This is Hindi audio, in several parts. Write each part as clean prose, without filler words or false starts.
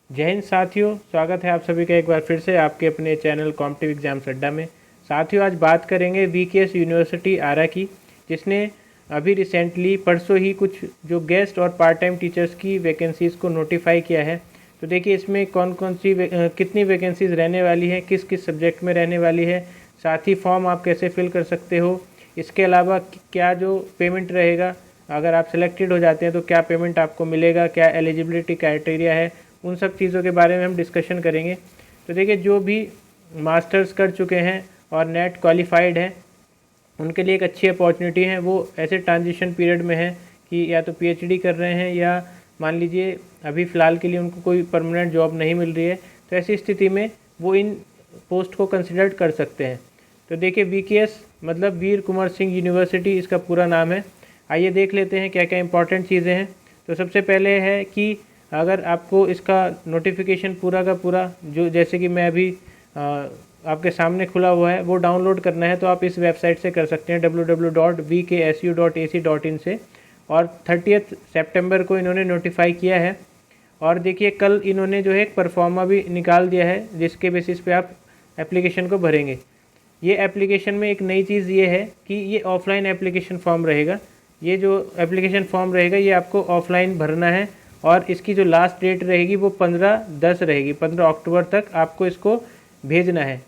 जय हिंद साथियों, स्वागत है आप सभी का एक बार फिर से आपके अपने चैनल कॉम्पिटिटिव एग्जाम्स अड्डा में। साथियों, आज बात करेंगे वीकेएस यूनिवर्सिटी आरा की, जिसने अभी रिसेंटली परसों ही कुछ जो गेस्ट और पार्ट टाइम टीचर्स की वैकेंसीज़ को नोटिफाई किया है। तो देखिए इसमें कौन कौन सी कितनी वैकेंसीज़ रहने वाली हैं, किस किस सब्जेक्ट में रहने वाली है, साथ ही फॉर्म आप कैसे फिल कर सकते हो, इसके अलावा क्या जो पेमेंट रहेगा, अगर आप सिलेक्टेड हो जाते हैं तो क्या पेमेंट आपको मिलेगा, क्या एलिजिबिलिटी क्राइटेरिया है, उन सब चीज़ों के बारे में हम डिस्कशन करेंगे। तो देखिए, जो भी मास्टर्स कर चुके हैं और नेट क्वालिफाइड हैं उनके लिए एक अच्छी अपॉर्चुनिटी है। वो ऐसे ट्रांजिशन पीरियड में है कि या तो पीएचडी कर रहे हैं या मान लीजिए अभी फ़िलहाल के लिए उनको कोई परमानेंट जॉब नहीं मिल रही है, तो ऐसी स्थिति में वो इन पोस्ट को कंसिडर कर सकते हैं। तो देखिए, वीकेएस मतलब वीर कुंवर सिंह यूनिवर्सिटी इसका पूरा नाम है। आइए देख लेते हैं क्या क्या इंपॉर्टेंट चीज़ें हैं। तो सबसे पहले है कि अगर आपको इसका नोटिफिकेशन पूरा का पूरा जो जैसे कि मैं अभी आपके सामने खुला हुआ है वो डाउनलोड करना है, तो आप इस वेबसाइट से कर सकते हैं www.vksu.ac.in से। और 30 सितंबर को इन्होंने नोटिफाई किया है। और देखिए, कल इन्होंने जो है एक परफॉर्मा भी निकाल दिया है जिसके बेसिस पे आप एप्लीकेशन को भरेंगे। ये एप्लीकेशन में एक नई चीज़ ये है कि ये ऑफलाइन एप्लीकेशन फॉर्म रहेगा। ये जो एप्लीकेशन फॉर्म रहेगा ये आपको ऑफलाइन भरना है और इसकी जो लास्ट डेट रहेगी वो 15/10 रहेगी। 15 अक्टूबर तक आपको इसको भेजना है।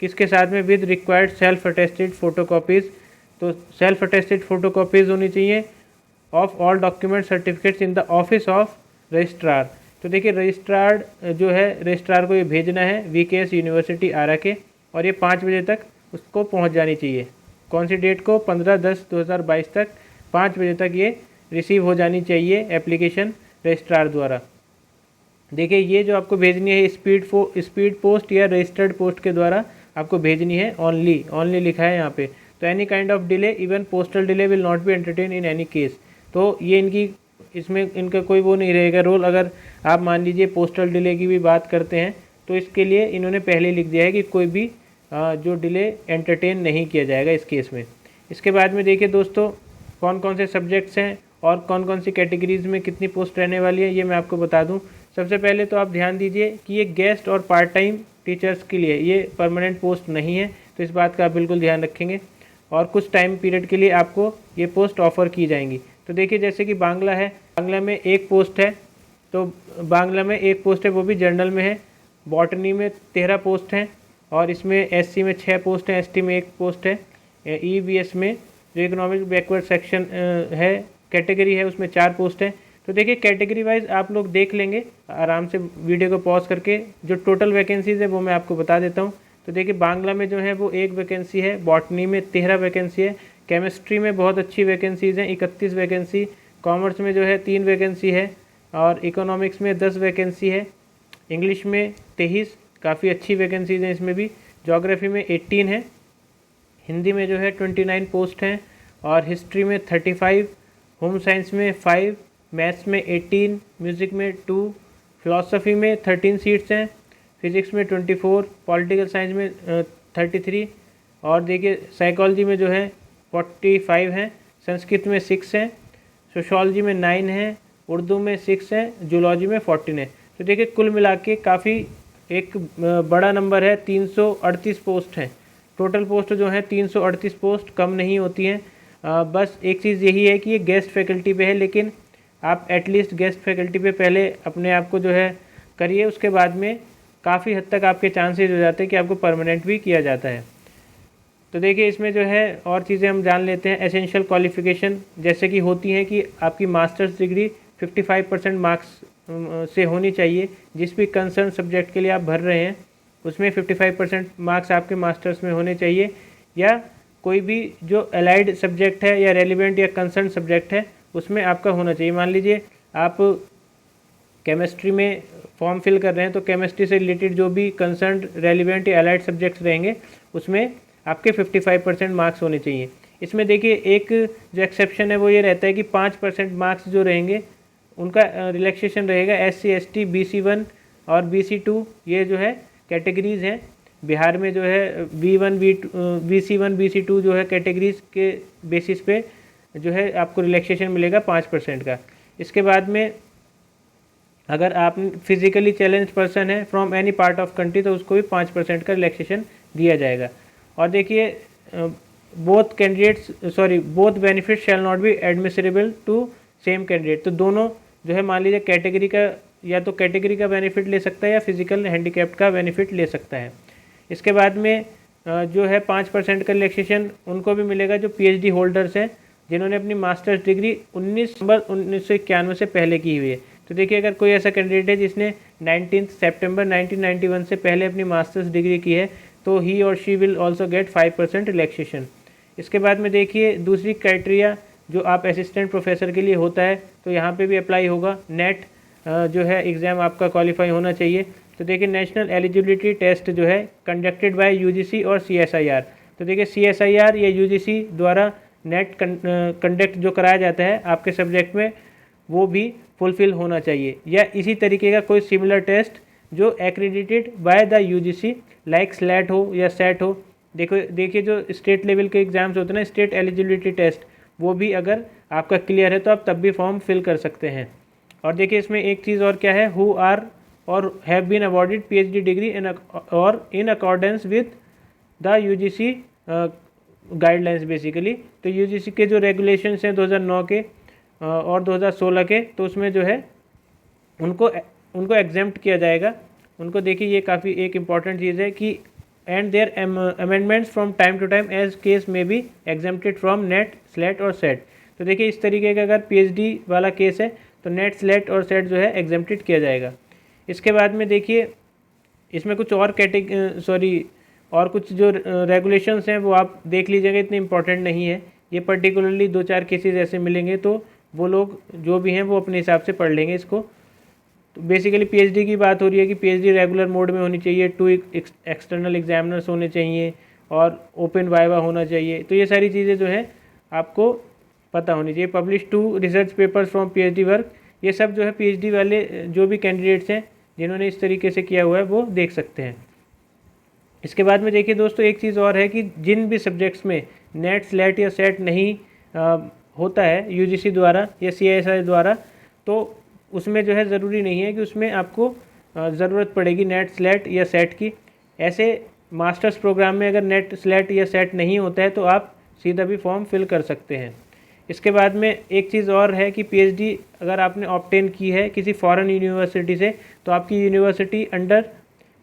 किसके साथ में? With required self attested photocopies. तो सेल्फ अटेस्टेड फ़ोटोकॉपीज़ होनी चाहिए of all document certificates in the office of registrar. तो देखिए, रजिस्ट्रार जो है, रजिस्ट्रार को ये भेजना है वीकेएस यूनिवर्सिटी आरा के, और ये 5 बजे तक उसको पहुंच जानी चाहिए। कौन सी डेट को? 15/10/2022 तक 5 बजे तक ये रिसीव हो जानी चाहिए एप्लीकेशन रजिस्ट्रार द्वारा। देखिए, ये जो आपको भेजनी है स्पीड पोस्ट या रजिस्टर्ड पोस्ट के द्वारा आपको भेजनी है। ओनली लिखा है यहाँ पे। तो any kind of delay even postal delay will not be entertain in any case. तो ये इसमें इनका कोई वो नहीं रहेगा रोल। अगर आप मान लीजिए पोस्टल डिले की भी बात करते हैं तो इसके लिए इन्होंने पहले लिख दिया है कि कोई भी जो डिले एंटरटेन नहीं किया जाएगा इस केस में। इसके बाद में देखिए दोस्तों, कौन कौन से सब्जेक्ट्स हैं और कौन कौन सी कैटेगरीज़ में कितनी पोस्ट रहने वाली है, ये मैं आपको बता दूं। सबसे पहले तो आप ध्यान दीजिए कि ये गेस्ट और पार्ट टाइम टीचर्स के लिए, ये परमानेंट पोस्ट नहीं है, तो इस बात का आप बिल्कुल ध्यान रखेंगे। और कुछ टाइम पीरियड के लिए आपको ये पोस्ट ऑफ़र की जाएंगी। तो देखिए, जैसे कि बांग्ला है, बांग्ला में एक पोस्ट है, तो बांग्ला में एक पोस्ट है, वो भी जनरल में है। बॉटनी में 13 पोस्ट हैं और इसमें एससी में 6 पोस्ट हैं, एसटी में 1 पोस्ट है। ईवीएस में जो इकोनॉमिक बैकवर्ड सेक्शन है, कैटेगरी है, उसमें 4 पोस्ट हैं। तो देखिए, कैटेगरी वाइज आप लोग देख लेंगे आराम से वीडियो को पॉज करके। जो टोटल वैकेंसीज़ है वो मैं आपको बता देता हूँ। तो देखिए, बांग्ला में जो है वो 1 वैकेंसी है, बॉटनी में 13 वैकेंसी है, केमिस्ट्री में बहुत अच्छी वैकेंसीज़ हैं 31 वैकेंसी, कॉमर्स में जो है 3 वैकेंसी है, और इकोनॉमिक्स में 10 वैकेंसी है, इंग्लिश में 23 काफ़ी अच्छी वैकेंसीज़ हैं इसमें भी, जोग्राफी में 18 है, हिंदी में जो है 29 पोस्ट हैं, और हिस्ट्री में 35, होम साइंस में 5, मैथ्स में 18, म्यूज़िक में 2, फिलॉसफी में 13 सीट्स हैं, फिज़िक्स में 24, पॉलिटिकल साइंस में 33, और देखिए साइकोलॉजी में जो है 45 हैं, संस्कृत में 6 हैं, सोशोलॉजी में 9 हैं, उर्दू में 6 हैं, जूलॉजी में 14 है। तो देखिए, कुल मिला के काफ़ी एक बड़ा नंबर है, 338 पोस्ट हैं। टोटल पोस्ट जो है 338 पोस्ट, कम नहीं होती हैं। बस एक चीज़ यही है कि ये गेस्ट फैकल्टी पे है, लेकिन आप एटलीस्ट गेस्ट फैकल्टी पे पहले अपने आप को जो है करिए, उसके बाद में काफ़ी हद तक आपके चांसेस हो जाते हैं कि आपको परमानेंट भी किया जाता है। तो देखिए, इसमें जो है और चीज़ें हम जान लेते हैं। एसेंशियल क्वालिफ़िकेशन जैसे कि होती है कि आपकी मास्टर्स डिग्री 55% मार्क्स से होनी चाहिए। जिस भी कंसर्न सब्जेक्ट के लिए आप भर रहे हैं उसमें 55% मार्क्स आपके मास्टर्स में होने चाहिए, या कोई भी जो अलाइड सब्जेक्ट है या रेलिवेंट या कंसर्न सब्जेक्ट है उसमें आपका होना चाहिए। मान लीजिए आप केमिस्ट्री में फॉर्म फिल कर रहे हैं, तो केमिस्ट्री से रिलेटेड जो भी कंसर्न रेलिवेंट या अलाइड सब्जेक्ट्स रहेंगे उसमें आपके 55% मार्क्स होने चाहिए। इसमें देखिए, एक जो एक्सेप्शन है वो ये रहता है कि 5% मार्क्स जो रहेंगे उनका रिलैक्सेशन रहेगा। SC ST BC1 और BC2 ये जो है कैटेगरीज़ हैं। बिहार में जो है BC1 BC2 जो है कैटेगरीज़ के बेसिस पे जो है आपको रिलैक्सेशन मिलेगा 5% का। इसके बाद में अगर आप फिजिकली चैलेंज पर्सन है from any part of country तो उसको भी 5% का रिलैक्सेशन दिया जाएगा। और देखिए both benefit shall not be admissible to same candidate. तो दोनों जो है मान लीजिए कैटेगरी का या तो कैटेगरी का बेनिफिट ले सकता है या फिजिकल हैंडीकैप्ड का बेनिफिट ले सकता है। इसके बाद में जो है 5% का रिलैक्सेशन उनको भी मिलेगा जो पीएचडी होल्डर्स हैं जिन्होंने अपनी मास्टर्स डिग्री 19 सितंबर 1991 से पहले की हुई है। तो देखिए अगर कोई ऐसा कैंडिडेट है जिसने 19 सितंबर 1991 से पहले अपनी मास्टर्स डिग्री की है तो ही और she will also get 5% relaxation. इसके बाद में देखिए दूसरी क्राइटेरिया जो आप असिस्टेंट प्रोफेसर के लिए होता है तो यहाँ पे भी अप्लाई होगा। नेट जो है एग्ज़ाम आपका क्वालिफाई होना चाहिए। तो देखिए नेशनल एलिजिबिलिटी टेस्ट जो है कंडक्टेड बाय यूजीसी और सीएसआईआर। तो देखिए सीएसआईआर या यूजीसी द्वारा नेट कंडक्ट जो कराया जाता है आपके सब्जेक्ट में वो भी फुलफिल होना चाहिए, या इसी तरीके का कोई सिमिलर टेस्ट जो accredited by the UGC like slate हो या सेट हो। देखिए जो स्टेट लेवल के एग्ज़ाम्स होते हैं ना, स्टेट एलिजिबिलिटी टेस्ट, वो भी अगर आपका क्लियर है तो आप तब भी फॉर्म फिल कर सकते हैं। और देखिए इसमें एक चीज़ और क्या है, who are or have been awarded PhD degree in accordance with the UGC guidelines basically. तो यूजीसी के जो रेगुलेशंस हैं 2009 के और 2016 के, तो उसमें जो है उनको एग्जेम्प्ट किया जाएगा। उनको देखिए ये काफ़ी एक इम्पॉर्टेंट चीज़ है कि and there amendments from time to time as case may be exempted from NET SLET और सेट। तो देखिए इस तरीके का अगर पीएचडी वाला केस है तो नेट स्लेट और सेट जो है एग्जेम्प्टेड किया जाएगा। इसके बाद में देखिए इसमें कुछ और और कुछ जो रेगुलेशंस हैं वो आप देख लीजिएगा, इतने इंपॉर्टेंट नहीं है ये। पर्टिकुलरली 2-4 केसेस ऐसे मिलेंगे तो वो लोग जो भी हैं वो अपने हिसाब से पढ़ लेंगे इसको। तो बेसिकली पीएचडी की बात हो रही है कि पीएचडी रेगुलर मोड में होनी चाहिए, 2 एक्सटर्नल एग्जामिनर्स होने चाहिए और ओपन वाइवा होना चाहिए। तो ये सारी चीज़ें जो है आपको पता होनी चाहिए। Publish 2 research papers from PhD work, ये सब जो है पीएचडी वाले जो भी कैंडिडेट्स हैं जिन्होंने इस तरीके से किया हुआ है वो देख सकते हैं। इसके बाद में देखिए दोस्तों एक चीज़ और है कि जिन भी सब्जेक्ट्स में नेट स्लेट या सेट नहीं होता है यूजीसी द्वारा या सीएसआई द्वारा, तो उसमें जो है ज़रूरी नहीं है कि उसमें आपको ज़रूरत पड़ेगी नेट स्लेट या सेट की। ऐसे मास्टर्स प्रोग्राम में अगर नेट स्लेट या सेट नहीं होता है तो आप सीधा भी फॉर्म फिल कर सकते हैं। इसके बाद में एक चीज़ और है कि पीएचडी अगर आपने ऑब्टेन की है किसी फॉरेन यूनिवर्सिटी से तो आपकी यूनिवर्सिटी अंडर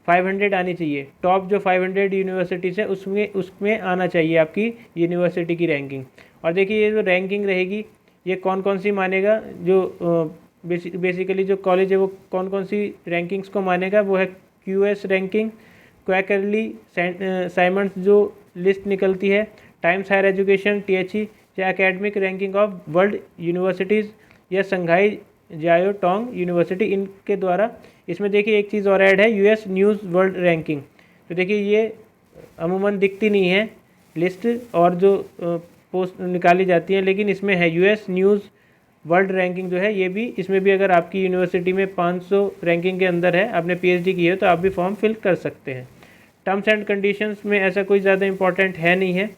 500 आनी चाहिए। टॉप जो 500 यूनिवर्सिटीज़ है उसमें आना चाहिए आपकी यूनिवर्सिटी की रैंकिंग। और देखिए ये जो रैंकिंग रहेगी ये कौन कौन सी मानेगा, जो बेसिकली जो कॉलेज है वो कौन कौन सी रैंकिंग्स को मानेगा, वो है क्यूएस रैंकिंग, क्वैकरली साइमंड्स जो लिस्ट निकलती है, टाइम्स हायर एजुकेशन टीएचई या academic ranking of world universities या संघाई जायो टोंग यूनिवर्सिटी, इनके द्वारा। इसमें देखिए एक चीज़ और ऐड है यूएस न्यूज़ वर्ल्ड रैंकिंग। तो देखिए ये अमूमन दिखती नहीं है लिस्ट और जो पोस्ट निकाली जाती हैं, लेकिन इसमें है यूएस न्यूज़ वर्ल्ड रैंकिंग जो है ये भी, इसमें भी अगर आपकी यूनिवर्सिटी में 500 रैंकिंग के अंदर है, आपने पीएचडी की है तो आप भी फॉर्म फिल कर सकते हैं। टर्म्स एंड कंडीशंस में ऐसा कोई ज़्यादा इंपॉर्टेंट है नहीं है।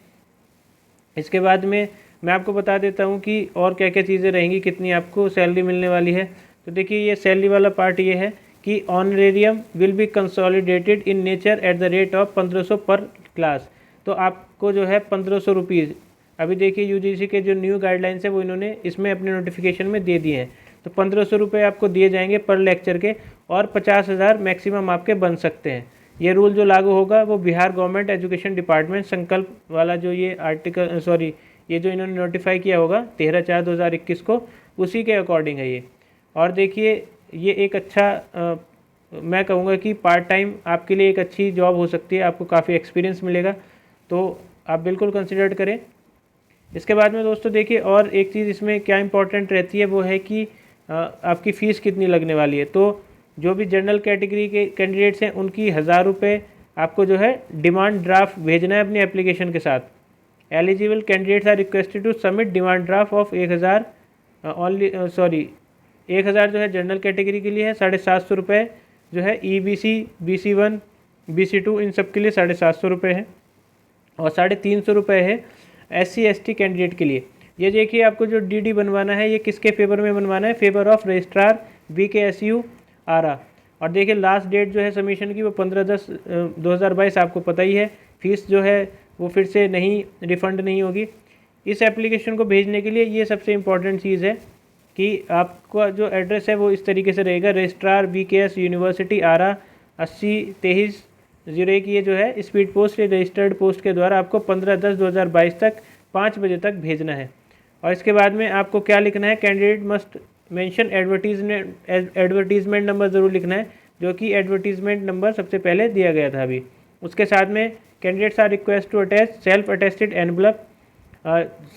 इसके बाद में मैं आपको बता देता हूँ कि और क्या क्या चीज़ें रहेंगी, कितनी आपको सैलरी मिलने वाली है। तो देखिए ये सैलरी वाला पार्ट ये है कि honorarium will be consolidated in nature at the rate of 1500 पर क्लास। तो आपको जो है 1500 रुपीज़, अभी देखिए यूजीसी के जो न्यू गाइडलाइंस है वो इन्होंने इसमें अपने नोटिफिकेशन में दे दिए हैं। तो 1500 रुपये आपको दिए जाएंगे पर लेक्चर के, और 50,000 मैक्सिमम आपके बन सकते हैं। ये रूल जो लागू होगा वो बिहार गवर्नमेंट एजुकेशन डिपार्टमेंट संकल्प वाला जो ये ये जो इन्होंने नोटिफाई किया होगा 13/4/2021 को, उसी के अकॉर्डिंग है ये। और देखिए ये एक अच्छा मैं कहूँगा कि पार्ट टाइम आपके लिए एक अच्छी जॉब हो सकती है, आपको काफ़ी एक्सपीरियंस मिलेगा, तो आप बिल्कुल कंसिडर करें। इसके बाद में दोस्तों देखिए और एक चीज़ इसमें क्या इंपॉर्टेंट रहती है वो है कि आपकी फ़ीस कितनी लगने वाली है। तो जो भी जनरल कैटेगरी के कैंडिडेट्स हैं उनकी 1000 रुपये आपको जो है डिमांड ड्राफ्ट भेजना है अपनी एप्लीकेशन के साथ। Eligible candidates are requested to submit demand draft of 1000 1000 जो है जनरल कैटेगरी के लिए है, 750 रुपये जो है ईबीसी, BC1, BC2 इन सब के लिए 750 रुपये है, और 350 रुपये है SC/ST कैंडिडेट के लिए। ये देखिए आपको जो DD बनवाना है ये किसके फेवर में बनवाना है, फेवर ऑफ रजिस्ट्रार VKSU आरा। और देखिए लास्ट डेट जो है सबमिशन की वो 15/10/2022, आपको पता ही है। फीस जो है वो फिर से नहीं रिफ़ंड नहीं होगी। इस एप्लीकेशन को भेजने के लिए ये सबसे इम्पॉर्टेंट चीज़ है कि आपका जो एड्रेस है वो इस तरीके से रहेगा, रजिस्ट्रार VKS यूनिवर्सिटी आरा 802301। ये जो है स्पीड पोस्ट या रजिस्टर्ड पोस्ट के द्वारा आपको 15/10/2022 तक 5 बजे तक भेजना है। और इसके बाद में आपको क्या लिखना है, candidate must mention advertisement number ज़रूर लिखना है, जो कि एडवर्टीजमेंट नंबर सबसे पहले दिया गया था अभी। उसके साथ में candidates are request to attach self attested envelope,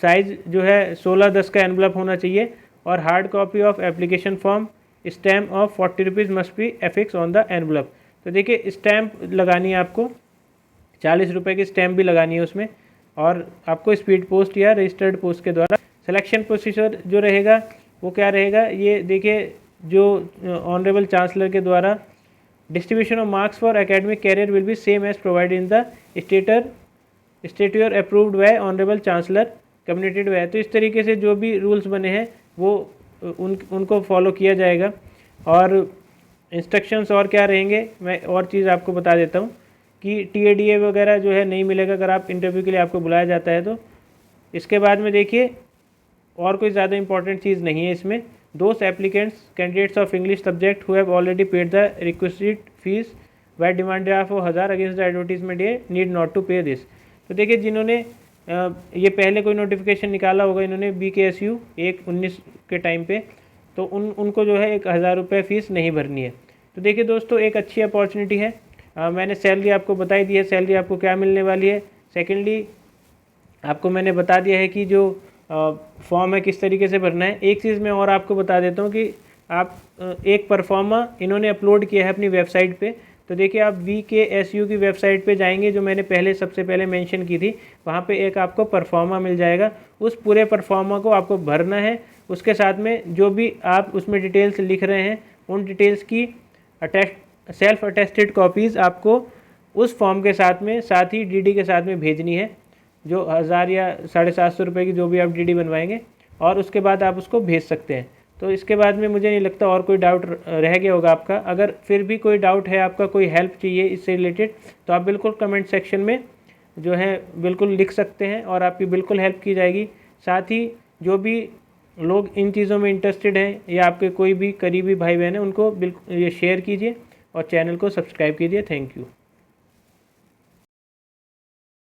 size जो है 16:10 का एनवलप होना चाहिए, और hard copy of application form, stamp of 40 rupees must be affix on the envelope. तो देखिए स्टैम्प लगानी है आपको, 40 रुपये की स्टैम्प भी लगानी है उसमें, और आपको स्पीड पोस्ट या रजिस्टर्ड पोस्ट के द्वारा। सिलेक्शन प्रोसीजर जो रहेगा वो क्या रहेगा, ये देखिए जो ऑनरेबल चांसलर के द्वारा distribution of marks for academic career will be same as provide in the statute approved by honourable chancellor communicated way. तो इस तरीके से जो भी रूल्स बने हैं वो उनको फॉलो किया जाएगा। और इंस्ट्रक्शंस और क्या रहेंगे, मैं और चीज़ आपको बता देता हूँ कि TADA वगैरह जो है नहीं मिलेगा अगर आप इंटरव्यू के लिए आपको बुलाया जाता है तो। इसके बाद में देखिए और कोई ज़्यादा इंपॉर्टेंट चीज़ नहीं है इसमें। Those applicants candidates of English subject who have already paid the requested fees by demand draft of 1000 against the advertisement ये need not to pay this. तो देखिए जिन्होंने ये पहले कोई नोटिफिकेशन निकाला होगा इन्होंने BKSU 1/19 के टाइम पे, तो उनको जो है 1000 रुपये फ़ीस नहीं भरनी है। तो देखिए दोस्तों एक अच्छी अपॉर्चुनिटी है। मैंने सैलरी आपको बताई दी है, सैलरी आपको क्या मिलने वाली है। सेकेंडली आपको मैंने बता दिया है कि जो फॉर्म है किस तरीके से भरना है। एक चीज़ मैं और आपको बता देता हूँ कि आप एक परफॉर्मा इन्होंने अपलोड किया है अपनी वेबसाइट पे। तो देखिए आप VKSU की वेबसाइट पे जाएंगे जो मैंने सबसे पहले मेंशन की थी, वहाँ पे एक आपको परफॉर्मा मिल जाएगा। उस पूरे परफॉर्मा को आपको भरना है। उसके साथ में जो भी आप उसमें डिटेल्स लिख रहे हैं उन डिटेल्स की सेल्फ अटेस्टेड कॉपीज़ आपको उस फॉर्म के साथ ही DD के साथ में भेजनी है, जो 1000 या 750 रुपये की जो भी आप DD बनवाएंगे, और उसके बाद आप उसको भेज सकते हैं। तो इसके बाद में मुझे नहीं लगता और कोई डाउट रह गया होगा आपका। अगर फिर भी कोई डाउट है आपका, कोई हेल्प चाहिए इससे रिलेटेड, तो आप बिल्कुल कमेंट सेक्शन में जो है बिल्कुल लिख सकते हैं और आपकी बिल्कुल हेल्प की जाएगी। साथ ही जो भी लोग इन चीज़ों में इंटरेस्टेड हैं या आपके कोई भी करीबी भाई बहन हैं उनको बिल्कुल ये शेयर कीजिए और चैनल को सब्सक्राइब कीजिए। Thank you.